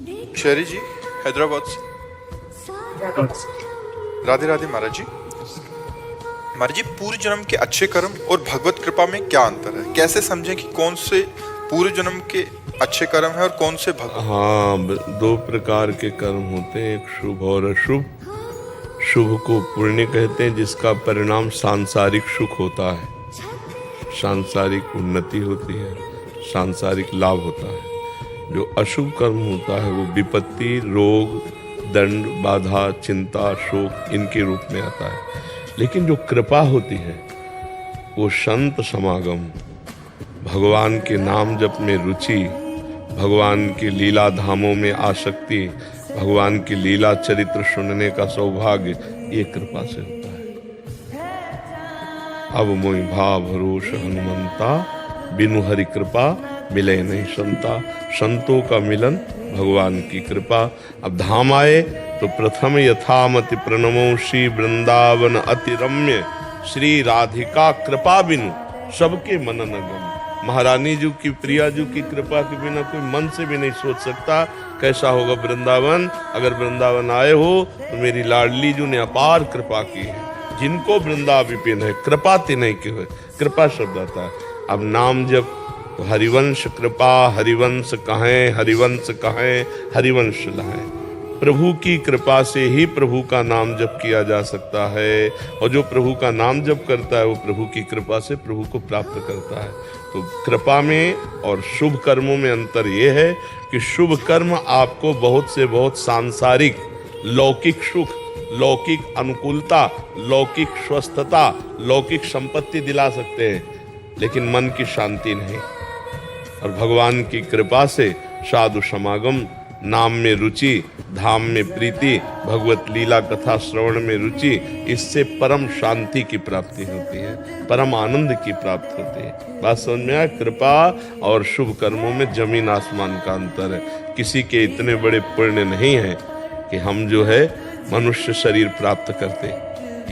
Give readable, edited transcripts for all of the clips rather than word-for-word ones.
शेरी जी, हैदराबाद से। राधे राधे महाराज जी। महाराज जी, पूर्व जन्म के अच्छे कर्म और भगवत कृपा में क्या अंतर है? कैसे समझें कि कौन से पूर्व जन्म के अच्छे कर्म है और कौन से भगवत? हाँ, दो प्रकार के कर्म होते हैं, एक शुभ और अशुभ। शुभ को पुण्य कहते हैं, जिसका परिणाम सांसारिक सुख होता है, सांसारिक उन्नति होती है, सांसारिक लाभ होता है। जो अशुभ कर्म होता है वो विपत्ति, रोग, दंड, बाधा, चिंता, शोक इनके रूप में आता है। लेकिन जो कृपा होती है वो संत समागम, भगवान के नाम जप में रुचि, भगवान की लीला धामों में आसक्ति, भगवान की लीला चरित्र सुनने का सौभाग्य, ये कृपा से होता है। अब मोहि भाव भरोस हनुमंता, बिनु हरि कृपा मिले नहीं संता। संतों का मिलन भगवान की कृपा। अब धाम आए तो प्रथम यथामति प्रणमो श्री वृंदावन अति रम्य, श्री राधिका कृपा बिनु सबके मन न गम। महारानी जी की, प्रिया जी की कृपा के बिना कोई मन से भी नहीं सोच सकता कैसा होगा वृंदावन। अगर वृंदावन आए हो तो मेरी लाडली जी ने अपार कृपा की है। जिनको वृंदा विपिन है, कृपा तिन्हीं की है। कृपा शब्द आता है। अब नाम जब तो हरिवंश कृपा, हरिवंश कहें, हरिवंश कहें, हरिवंश लाएं। प्रभु की कृपा से ही प्रभु का नाम जप किया जा सकता है, और जो प्रभु का नाम जप करता है वो प्रभु की कृपा से प्रभु को प्राप्त करता है। तो कृपा में और शुभ कर्मों में अंतर ये है कि शुभ कर्म आपको बहुत से बहुत सांसारिक लौकिक सुख, लौकिक अनुकूलता, लौकिक स्वस्थता, लौकिक संपत्ति दिला सकते हैं, लेकिन मन की शांति नहीं। और भगवान की कृपा से साधु समागम, नाम में रुचि, धाम में प्रीति, भगवत लीला कथा श्रवण में रुचि, इससे परम शांति की प्राप्ति होती है, परम आनंद की प्राप्ति होती है। बात समझ में आया? कृपा और शुभ कर्मों में जमीन आसमान का अंतर है। किसी के इतने बड़े पुण्य नहीं है कि हम जो है मनुष्य शरीर प्राप्त करते।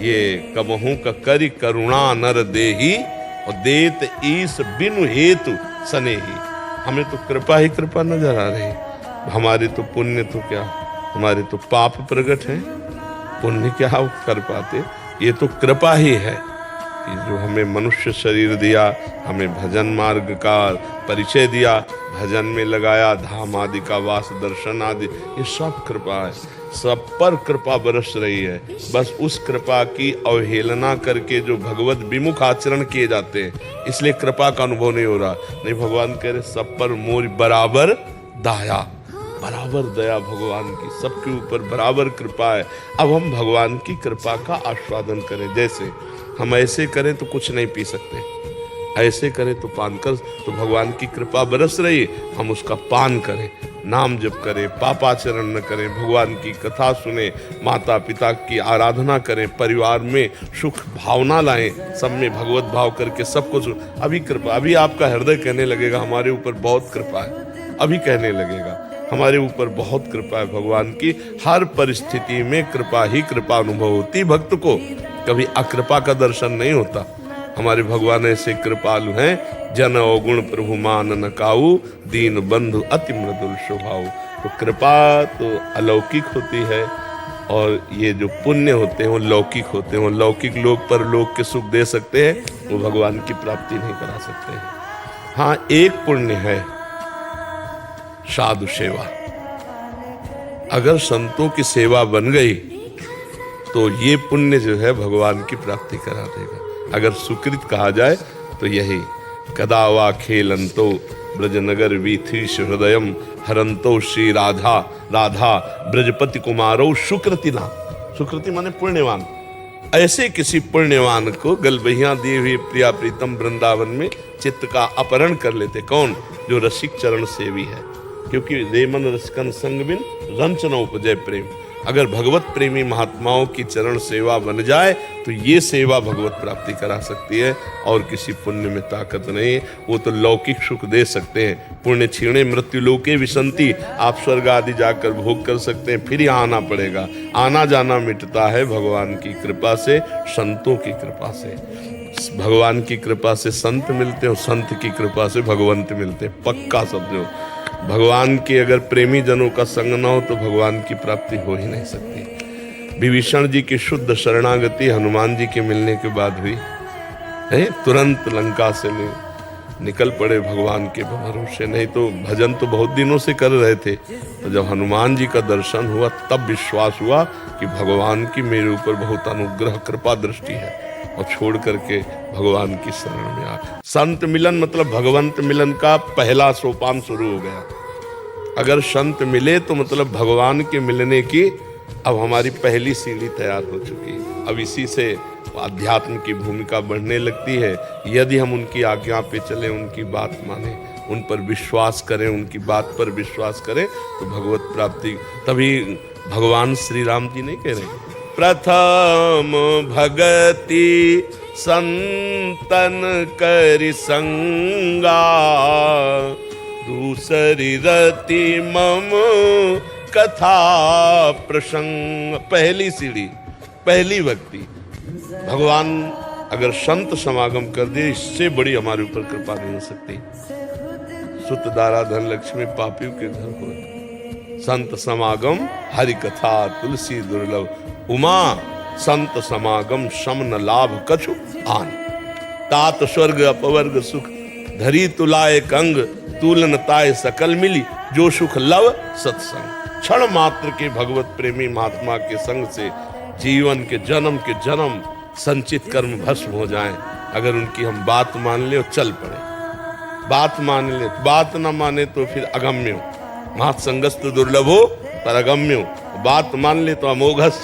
ये कबहू का करि करुणा नर देही, और देत ईस बिनु हेतु सनेही। हमें तो कृपा ही कृपा नजर आ रही। हमारे तो पुण्य तो क्या, हमारे तो पाप प्रकट हैं, पुण्य क्या कर पाते। ये तो कृपा ही है कि जो हमें मनुष्य शरीर दिया, हमें भजन मार्ग का परिचय दिया, भजन में लगाया, धाम आदि का वास दर्शन आदि, ये सब कृपा है। सब पर कृपा बरस रही है। बस उस कृपा की अवहेलना करके जो भगवत विमुख आचरण किए जाते हैं, इसलिए कृपा का अनुभव नहीं हो रहा। नहीं, भगवान कह रहे सब पर मोर बराबर दया, बराबर दया भगवान की, सबके ऊपर बराबर कृपा है। अब हम भगवान की कृपा का आस्वादन करें। जैसे हम ऐसे करें तो कुछ नहीं पी सकते, ऐसे करें तो पान कर, तो भगवान की कृपा बरस रही, हम उसका पान करें, नाम जप करें, पापाचरण न करें, भगवान की कथा सुने, माता पिता की आराधना करें, परिवार में सुख भावना लाएं, सब में भगवत भाव करके सब कुछ। अभी कृपा, अभी आपका हृदय कहने लगेगा हमारे ऊपर बहुत कृपा है। अभी कहने लगेगा हमारे ऊपर बहुत कृपा है भगवान की। हर परिस्थिति में कृपा ही कृपा अनुभव होती। भक्त को कभी अकृपा का दर्शन नहीं होता। हमारे भगवान ऐसे कृपालु हैं, जन अवगुण प्रभु मान न काऊ, दीन बंधु अति मृदुल स्वभाव। तो कृपा तो अलौकिक होती है, और ये जो पुण्य होते हैं वो लौकिक होते हैं। वो लौकिक लोग पर लोग के सुख दे सकते हैं, वो भगवान की प्राप्ति नहीं करा सकते हैं। हाँ, एक पुण्य है साधु सेवा। अगर संतों की सेवा बन गई तो ये पुण्य जो है भगवान की प्राप्ति करा देगा। अगर सुकृत कहा जाए तो यही, कदा वा खेलंतो ब्रजनगर वीथीश हृदयम, हरंतो श्री राधा राधा ब्रजपति कुमारो सुकृति नाम। सुकृति माने पुण्यवान। ऐसे किसी पुण्यवान को गलबहियां दिए हुए प्रिया प्रीतम वृंदावन में चित्त का अपहरण कर लेते। कौन? जो रसिक चरण सेवी है। क्योंकि रेमन रसकन संग बिन रंच न उपजय प्रेम। अगर भगवत प्रेमी महात्माओं की चरण सेवा बन जाए तो ये सेवा भगवत प्राप्ति करा सकती है, और किसी पुण्य में ताकत नहीं। वो तो लौकिक सुख दे सकते हैं। पुण्य क्षीणे मृत्यु लोके विसंति, आप स्वर्ग आदि जाकर भोग कर सकते हैं, फिर यहाँ आना पड़ेगा। आना जाना मिटता है भगवान की कृपा से, संतों की कृपा से। भगवान की कृपा से संत मिलते हैं, संत की कृपा से भगवंत मिलते हैं। पक्का समझो। भगवान के अगर प्रेमी जनों का संग न हो तो भगवान की प्राप्ति हो ही नहीं सकती। विभीषण जी की शुद्ध शरणागति हनुमान जी के मिलने के बाद हुई है। तुरंत लंका से निकल पड़े भगवान के भरोसे, नहीं तो भजन तो बहुत दिनों से कर रहे थे। तो जब हनुमान जी का दर्शन हुआ तब विश्वास हुआ कि भगवान की मेरे ऊपर बहुत अनुग्रह कृपा दृष्टि है, और छोड़ करके भगवान की शरण में आ। संत मिलन मतलब भगवंत मिलन का पहला सोपान शुरू हो गया। अगर संत मिले तो मतलब भगवान के मिलने की अब हमारी पहली सीढ़ी तैयार हो चुकी है। अब इसी से अध्यात्म की भूमिका बढ़ने लगती है। यदि हम उनकी आज्ञा पे चलें, उनकी बात माने, उन पर विश्वास करें, उनकी बात पर विश्वास करें तो भगवत प्राप्ति। तभी भगवान श्री राम जी नहीं कह रहे प्रथम भगति संतन करि संगा, दूसरी रति मम कथा प्रसंग। पहली सीढ़ी, पहली भक्ति। भगवान अगर संत समागम कर दे, इससे बड़ी हमारे ऊपर कृपा नहीं हो सकती। सुत दारा धन लक्ष्मी पापियों के घर हो, संत समागम हरि कथा तुलसी दुर्लभ। उमा संत समागम सम न लाभ कछु आन, तात स्वर्ग अपवर्ग सुख धरी तुलाए कंग, तुलन ताय सकल मिली जो सुख लव सत्संग। क्षण मात्र के भगवत प्रेमी महात्मा के संग से जीवन के जन्म संचित कर्म भस्म हो जाएं। अगर उनकी हम बात मान ले और चल पड़े, बात मान ले, बात न माने तो फिर अगम्यो। महत्संगस्तु दुर्लभो पर अगम्यो, बात मान ले तो अमोघस